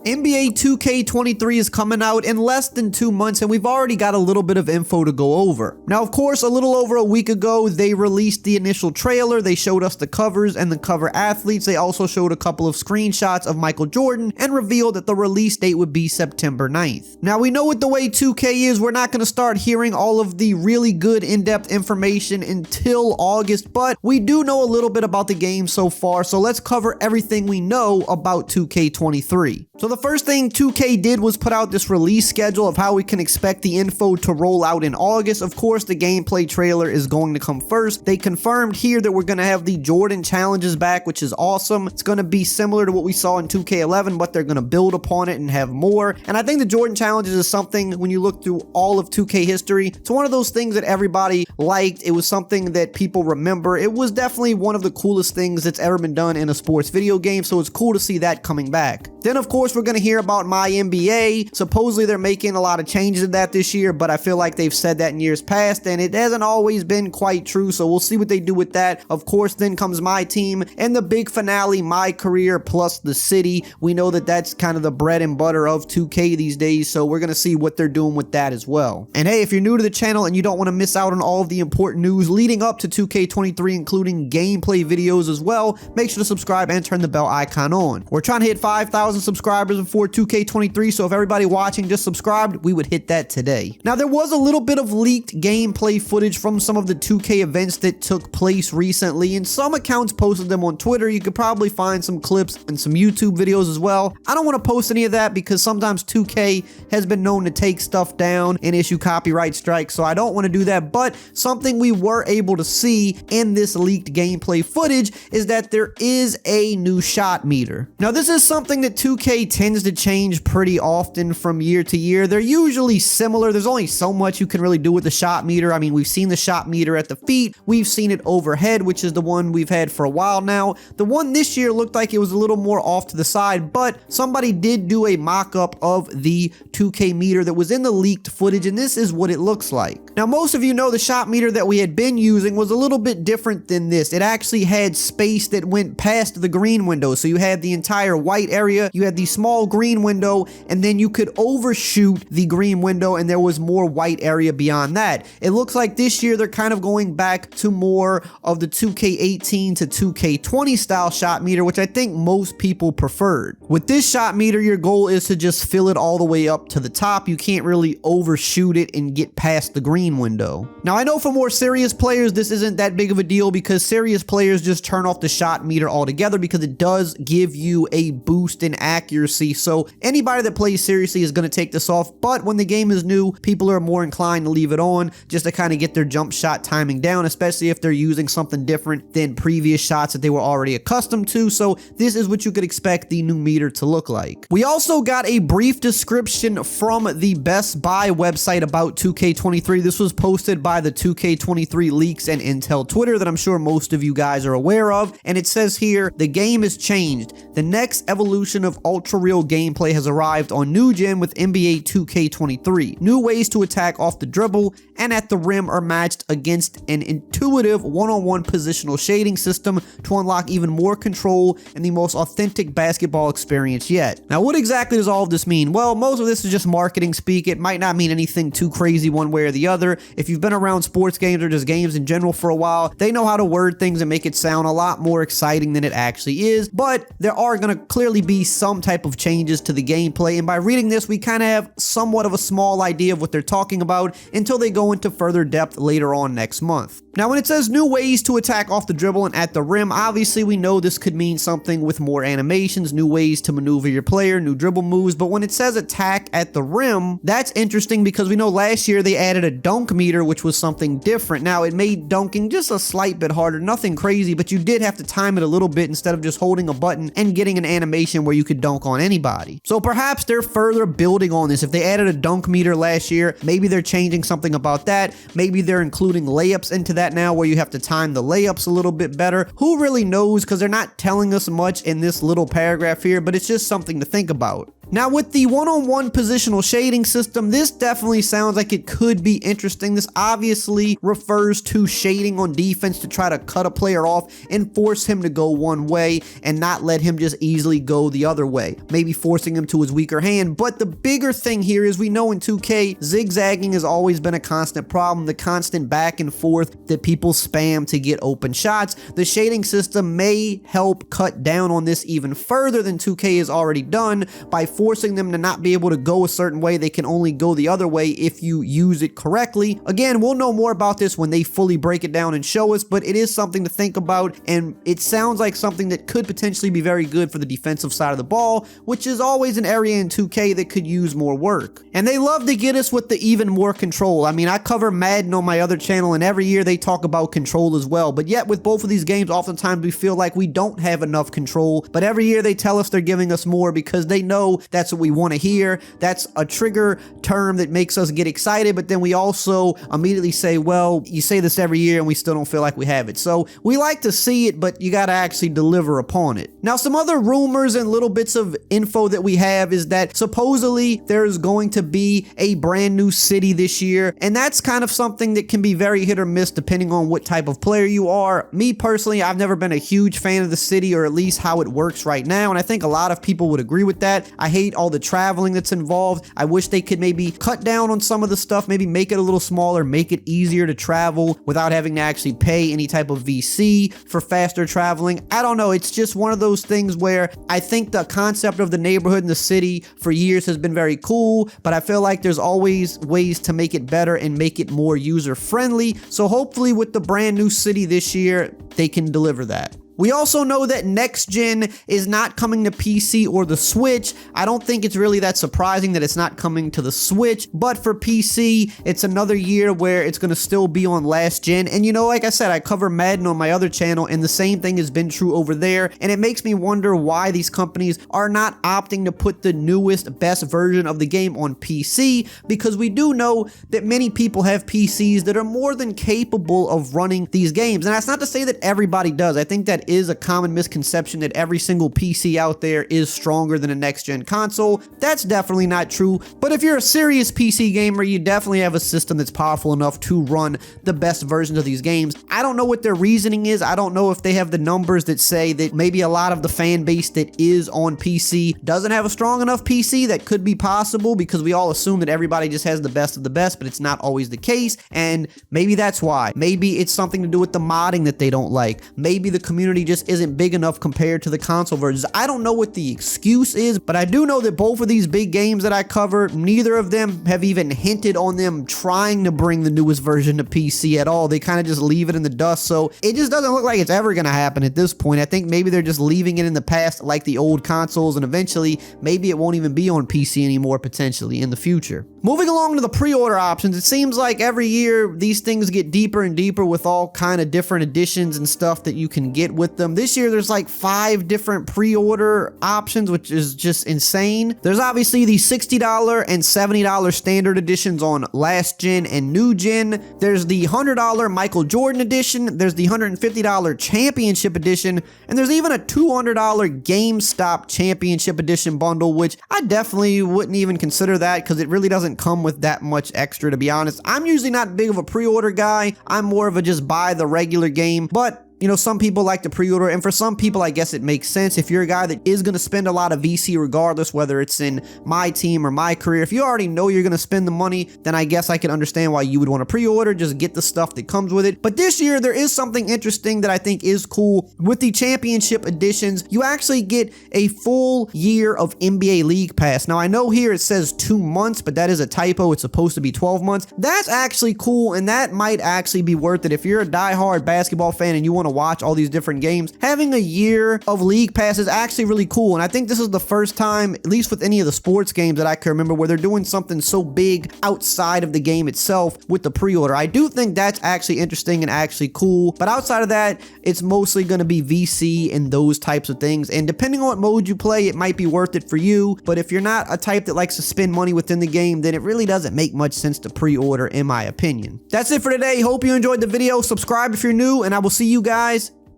NBA 2K23 is coming out in less than 2 months, and we've already got a little bit of info to go over. Now, of course, a little over a week ago, they released the initial trailer. They showed us the covers and the cover athletes. They also showed a couple of screenshots of Michael Jordan and revealed that the release date would be September 9th. Now, we know with the way 2K is, we're not going to start hearing all of the really good in-depth information until August, but we do know a little bit about the game so far, so let's cover everything we know about 2K23. So the first thing 2K did was put out this release schedule of how we can expect the info to roll out in August. Of course, the gameplay trailer is going to come first. They confirmed here that we're going to have the Jordan challenges back, which is awesome. It's going to be similar to what we saw in 2K11, but they're going to build upon it and have more. And I think the Jordan challenges is something, when you look through all of 2K history, it's one of those things that everybody liked. It was something that people remember. It was definitely one of the coolest things that's ever been done in a sports video game, so it's cool to see that coming back. Then, of course, we're going to hear about My NBA. Supposedly, they're making a lot of changes to that this year, but I feel like they've said that in years past, and it hasn't always been quite true, so we'll see what they do with that. Of course, then comes My Team, and the big finale, My Career plus The City. We know that that's kind of the bread and butter of 2K these days, so we're going to see what they're doing with that as well. And hey, if you're new to the channel and you don't want to miss out on all of the important news leading up to 2K23, including gameplay videos as well, make sure to subscribe and turn the bell icon on. We're trying to hit 5,000 subscribers before 2K23, so if everybody watching just subscribed, we would hit that today. Now, there was a little bit of leaked gameplay footage from some of the 2K events that took place recently, and some accounts posted them on Twitter. You could probably find some clips and some YouTube videos as well. I don't want to post any of that because sometimes 2K has been known to take stuff down and issue copyright strikes, so I don't want to do that. But something we were able to see in this leaked gameplay footage is that there is a new shot meter. Now, this is something that 2K tends to change pretty often from year to year. They're usually similar. There's only so much you can really do with the shot meter. I mean, we've seen the shot meter at the feet. We've seen it overhead, which is the one we've had for a while now. The one this year looked like it was a little more off to the side, but somebody did do a mock-up of the 2K meter that was in the leaked footage, and this is what it looks like. Now, most of you know the shot meter that we had been using was a little bit different than this. It actually had space that went past the green window, so you had the entire white area, you had the small green window, and then you could overshoot the green window and there was more white area beyond that. It looks like this year they're kind of going back to more of the 2K18 to 2K20 style shot meter, which I think most people preferred. With this shot meter, your goal is to just fill it all the way up to the top. You can't really overshoot it and get past the green window. Now, I know for more serious players, this isn't that big of a deal because serious players just turn off the shot meter altogether because it does give you a boost in accuracy. So anybody that plays seriously is going to take this off, but when the game is new, people are more inclined to leave it on just to kind of get their jump shot timing down, especially if they're using something different than previous shots that they were already accustomed to. So this is what you could expect the new meter to look like. We also got a brief description from the Best Buy website about 2K23. This was posted by the 2K23 Leaks and Intel Twitter that I'm sure most of you guys are aware of, and it says here, the game has changed. The next evolution of ultra-real gameplay has arrived on new gen with NBA 2K23. New ways to attack off the dribble and at the rim are matched against an intuitive one-on-one positional shading system to unlock even more control and the most authentic basketball experience yet. Now, what exactly does all of this mean? Well, most of this is just marketing speak. It might not mean anything too crazy one way or the other. If you've been around sports games or just games in general for a while, they know how to word things and make it sound a lot more exciting than it actually is, but there are going to clearly be some type of changes to the gameplay, and by reading this, we kind of have somewhat of a small idea of what they're talking about until they go into further depth later on next month. Now, when it says new ways to attack off the dribble and at the rim, obviously we know this could mean something with more animations, new ways to maneuver your player, new dribble moves, but when it says attack at the rim, that's interesting because we know last year they added a dunk meter, which was something different. Now, it made dunking just a slight bit harder, nothing crazy, but you did have to time it a little bit instead of just holding a button and getting an animation where you could dunk on anybody. So perhaps they're further building on this. If they added a dunk meter last year, maybe they're changing something about that. Maybe they're including layups into that now where you have to time the layups a little bit better. Who really knows, because they're not telling us much in this little paragraph here, but it's just something to think about. Now with the one-on-one positional shading system, this definitely sounds like it could be interesting. This obviously refers to shading on defense to try to cut a player off and force him to go one way and not let him just easily go the other way, maybe forcing him to his weaker hand. But the bigger thing here is we know in 2K, zigzagging has always been a constant problem, the constant back and forth that people spam to get open shots. The shading system may help cut down on this even further than 2K has already done by forcing them to not be able to go a certain way. They can only go the other way if you use it correctly. Again, we'll know more about this when they fully break it down and show us, but it is something to think about, and it sounds like something that could potentially be very good for the defensive side of the ball, which is always an area in 2K that could use more work. And they love to get us with the even more control. I mean, I cover Madden on my other channel, and every year they talk about control as well, but yet with both of these games, oftentimes we feel like we don't have enough control, but every year they tell us they're giving us more because they know that's what we want to hear. That's a trigger term that makes us get excited, but then we also immediately say, well, you say this every year and we still don't feel like we have it. So we like to see it, but you got to actually deliver upon it. Now, some other rumors and little bits of info that we have is that supposedly there's going to be a brand new city this year, and that's kind of something that can be very hit or miss depending on what type of player you are. Me personally, I've never been a huge fan of the city, or at least how it works right now, and I think a lot of people would agree with that. I hate all the traveling that's involved. I wish they could maybe cut down on some of the stuff, maybe make it a little smaller, make it easier to travel without having to actually pay any type of VC for faster traveling. I don't know, it's just one of those things where I think the concept of the neighborhood and the city for years has been very cool, but I feel like there's always ways to make it better and make it more user friendly. So hopefully with the brand new city this year, they can deliver that. We also know that next gen is not coming to PC or the Switch. I don't think it's really that surprising that it's not coming to the Switch, but for PC, it's another year where it's going to still be on last gen. And you know, like I said, I cover Madden on my other channel, and the same thing has been true over there, and it makes me wonder why these companies are not opting to put the newest, best version of the game on PC, because we do know that many people have PCs that are more than capable of running these games. And that's not to say that everybody does. I think that is a common misconception that every single PC out there is stronger than a next-gen console. That's definitely not true, but if you're a serious PC gamer, you definitely have a system that's powerful enough to run the best versions of these games. I don't know what their reasoning is. I don't know if they have the numbers that say that maybe a lot of the fan base that is on PC doesn't have a strong enough PC. That could be possible because we all assume that everybody just has the best of the best, but it's not always the case, and maybe that's why. Maybe it's something to do with the modding that they don't like. Maybe the community just isn't big enough compared to the console versions. I don't know what the excuse is, but I do know that both of these big games that I cover, neither of them have even hinted on them trying to bring the newest version to PC at all. They kind of just leave it in the dust, so it just doesn't look like it's ever going to happen at this point. I think maybe they're just leaving it in the past like the old consoles, and eventually maybe it won't even be on PC anymore potentially in the future. Moving along to the pre-order options, it seems like every year these things get deeper and deeper with all kind of different editions and stuff that you can get with them. This year there's like 5 different pre-order options, which is just insane. There's obviously the $60 and $70 standard editions on last gen and new gen. There's the $100 Michael Jordan edition. There's the $150 championship edition, and there's even a $200 GameStop championship edition bundle, which I definitely wouldn't even consider that because it really doesn't come with that much extra, to be honest. I'm usually not big of a pre-order guy. I'm more of a just buy the regular game, but you know, some people like to pre-order, and for some people, I guess it makes sense. If you're a guy that is going to spend a lot of VC regardless, whether it's in my team or my career, if you already know you're going to spend the money, then I guess I can understand why you would want to pre-order, just get the stuff that comes with it. But this year, there is something interesting that I think is cool. With the championship editions, you actually get a full year of NBA League Pass. Now, I know here it says 2 months, but that is a typo. It's supposed to be 12 months. That's actually cool, and that might actually be worth it. If you're a diehard basketball fan and you want to watch all these different games, having a year of League Pass is actually really cool. And I think this is the first time, at least with any of the sports games that I can remember, where they're doing something so big outside of the game itself with the pre-order. I do think that's actually interesting and actually cool, but outside of that, it's mostly going to be VC and those types of things, and depending on what mode you play, it might be worth it for you. But if you're not a type that likes to spend money within the game, then it really doesn't make much sense to pre-order, in my opinion. That's it for today. Hope you enjoyed the video. Subscribe if you're new, and I will see you guys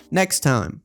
next time.